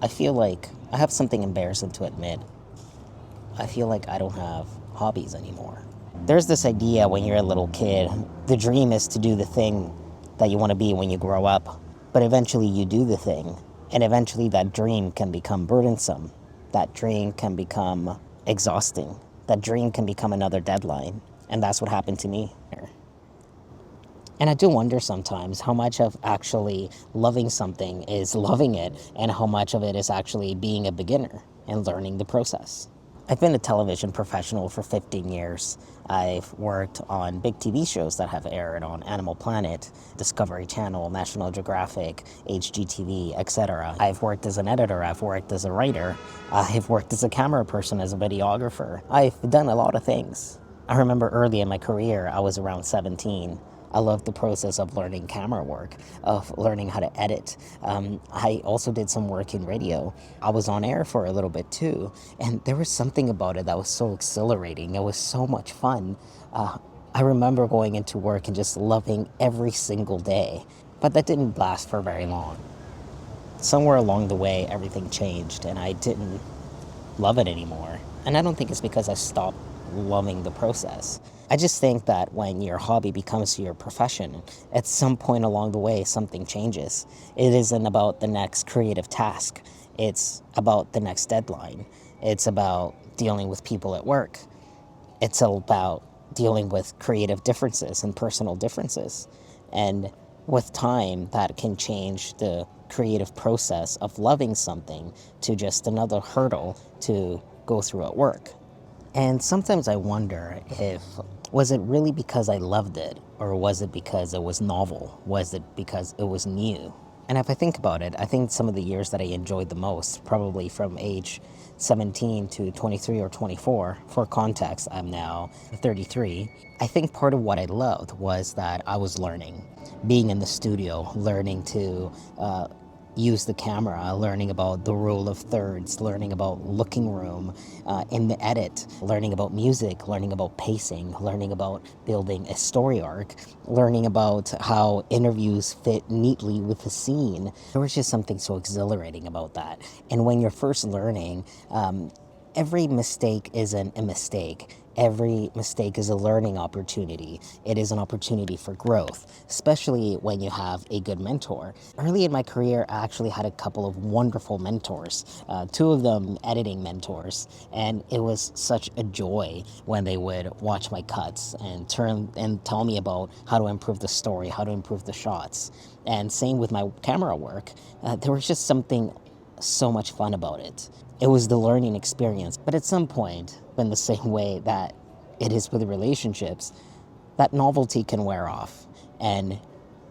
I feel like I have something embarrassing to admit. I feel like I don't have hobbies anymore. There's this idea when you're a little kid, the dream is to do the thing that you want to be when you grow up. But eventually you do the thing, and eventually that dream can become burdensome. That dream can become exhausting. That dream can become another deadline. And that's what happened to me. And I do wonder sometimes how much of actually loving something is loving it and how much of it is actually being a beginner and learning the process. I've been a television professional for 15 years. I've worked on big TV shows that have aired on Animal Planet, Discovery Channel, National Geographic, HGTV, etc. I've worked as an editor, I've worked as a writer, I've worked as a camera person, as a videographer. I've done a lot of things. I remember early in my career, I was around 17. I loved the process of learning camera work, of learning how to edit. I also did some work in radio. I was on air for a little bit too, and there was something about it that was so exhilarating. It was so much fun. I remember going into work and just loving every single day, but that didn't last for very long. Somewhere along the way, everything changed, and I didn't love it anymore. And I don't think it's because I stopped loving the process. I just think that when your hobby becomes your profession, at some point along the way, something changes. It isn't about the next creative task. It's about the next deadline. It's about dealing with people at work. It's about dealing with creative differences and personal differences. And with time, that can change the creative process of loving something to just another hurdle to go through at work. And sometimes I wonder if, was it really because I loved it, or was it because it was novel? Was it because it was new? And if I think about it, I think some of the years that I enjoyed the most, probably from age 17 to 23 or 24, for context, I'm now 33. I think part of what I loved was that I was learning, being in the studio, learning to use the camera, learning about the rule of thirds, learning about looking room in the edit, learning about music, learning about pacing, learning about building a story arc, learning about how interviews fit neatly with the scene. There was just something so exhilarating about that. And when you're first learning, every mistake isn't a mistake. Every mistake is a learning opportunity. It is an opportunity for growth, especially when you have a good mentor. Early in my career, I actually had a couple of wonderful mentors, two of them editing mentors, and it was such a joy when they would watch my cuts and turn and tell me about how to improve the story, how to improve the shots. And same with my camera work. There was just something so much fun about it. It was the learning experience. But at some point, in the same way that it is with relationships, that novelty can wear off. And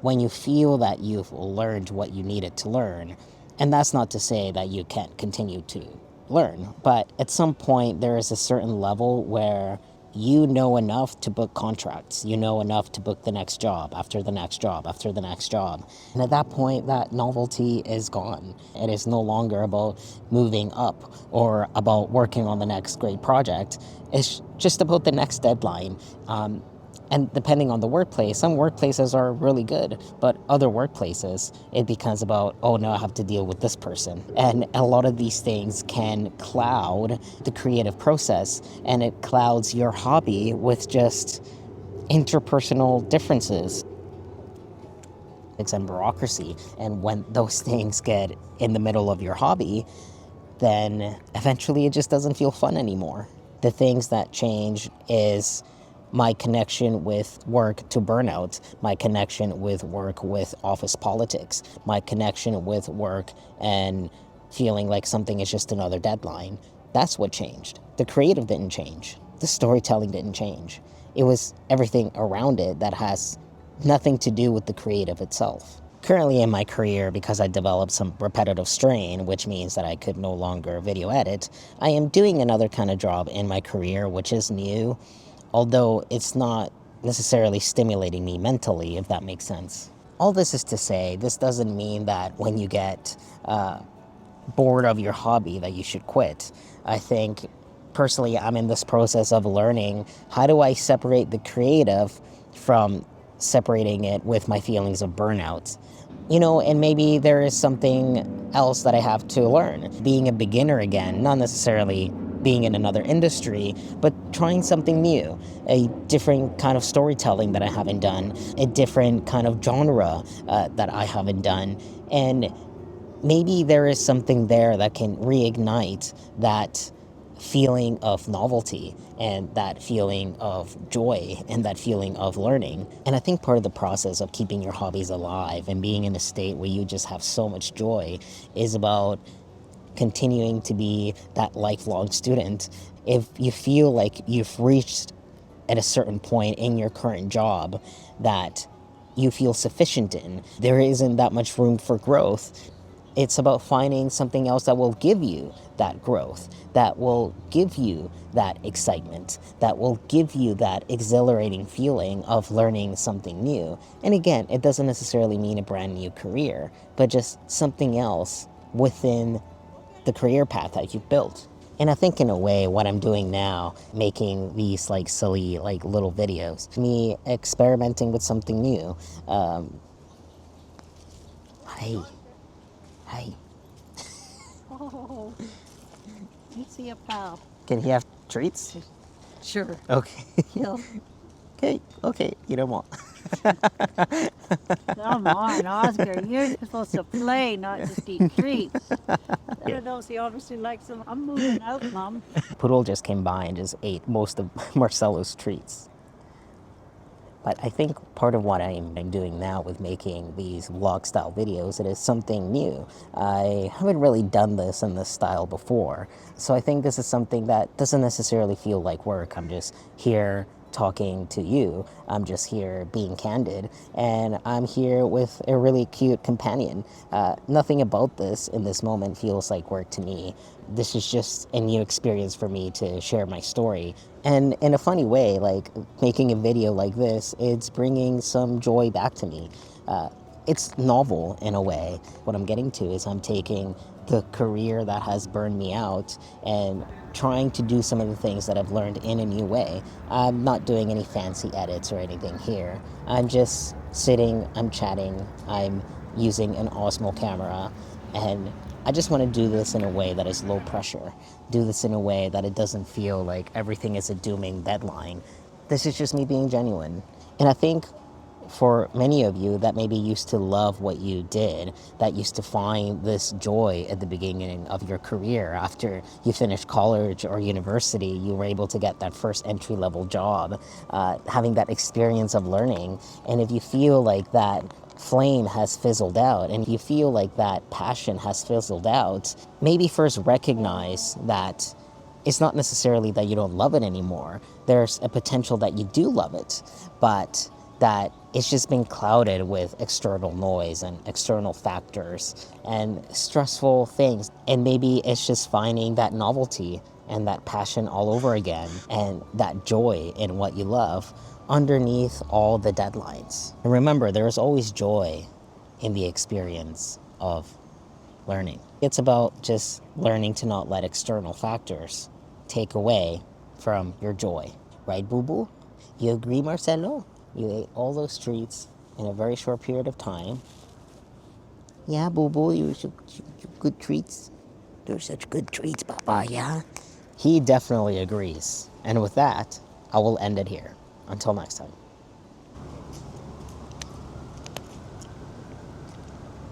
when you feel that you've learned what you needed to learn, and that's not to say that you can't continue to learn, but at some point there is a certain level where you know enough to book contracts. You know enough to book the next job after the next job after the next job. And at that point, that novelty is gone. It is no longer about moving up or about working on the next great project. It's just about the next deadline. And depending on the workplace, some workplaces are really good, but other workplaces, it becomes about, oh no, I have to deal with this person. And a lot of these things can cloud the creative process, and it clouds your hobby with just interpersonal differences. It's in bureaucracy, and when those things get in the middle of your hobby, then eventually it just doesn't feel fun anymore. The things that change is my connection with work to burnout, my connection with work with office politics, my connection with work and feeling like something is just another deadline. That's what changed. The creative didn't change. The storytelling didn't change. It was everything around it that has nothing to do with the creative itself. Currently in my career, because I developed some repetitive strain, which means that I could no longer video edit, I am doing another kind of job in my career, which is new, although it's not necessarily stimulating me mentally, if that makes sense. All this is to say, this doesn't mean that when you get bored of your hobby that you should quit. I think, personally, I'm in this process of learning how do I separate the creative from separating it with my feelings of burnout. And maybe there is something else that I have to learn. Being a beginner again, not necessarily being in another industry, but trying something new, a different kind of storytelling that I haven't done, a different kind of genre that I haven't done. And maybe there is something there that can reignite that feeling of novelty and that feeling of joy and that feeling of learning. And I think part of the process of keeping your hobbies alive and being in a state where you just have so much joy is about continuing to be that lifelong student. If you feel like you've reached at a certain point in your current job that you feel sufficient in, there isn't that much room for growth. It's about finding something else that will give you that growth, that will give you that excitement, that will give you that exhilarating feeling of learning something new. And again, it doesn't necessarily mean a brand new career, but just something else within the career path that you've built. And I think in a way what I'm doing now, making these like silly like little videos, me experimenting with something new. Hey, hey, Oh, you see a pal. can he have treats? Sure. Okay. He'll, Okay, you don't want. come on, Oscar. You're supposed to play, not just eat treats. There knows he obviously likes them. I'm moving out, Mom. Poodle just came by and just ate most of Marcelo's treats. But I think part of what I'm doing now with making these vlog style videos, it is something new. I haven't really done this in this style before. So I think this is something that doesn't necessarily feel like work. I'm just here talking to you. I'm just here being candid. And I'm here with a really cute companion. Nothing about this in this moment feels like work to me. This is just a new experience for me to share my story. And in a funny way, like making a video like this, it's bringing some joy back to me. It's novel in a way. What I'm getting to is I'm taking the career that has burned me out and trying to do some of the things that I've learned in a new way. I'm not doing any fancy edits or anything here. I'm just sitting, I'm chatting, I'm using an Osmo camera, and I just want to do this in a way that is low pressure. Do this in a way that it doesn't feel like everything is a dooming deadline. This is just me being genuine. And I think for many of you that maybe used to love what you did, that used to find this joy at the beginning of your career after you finished college or university, you were able to get that first entry-level job, having that experience of learning. And if you feel like that flame has fizzled out and you feel like that passion has fizzled out, maybe first recognize that it's not necessarily that you don't love it anymore. There's a potential that you do love it, but that it's just been clouded with external noise and external factors and stressful things. And maybe it's just finding that novelty and that passion all over again and that joy in what you love underneath all the deadlines. And remember, there is always joy in the experience of learning. It's about just learning to not let external factors take away from your joy. Right, boo-boo? You agree, Marcelo? You ate all those treats in a very short period of time. Yeah, boo-boo, you good treats. They're such good treats, Papa, yeah? He definitely agrees. And with that, I will end it here. Until next time.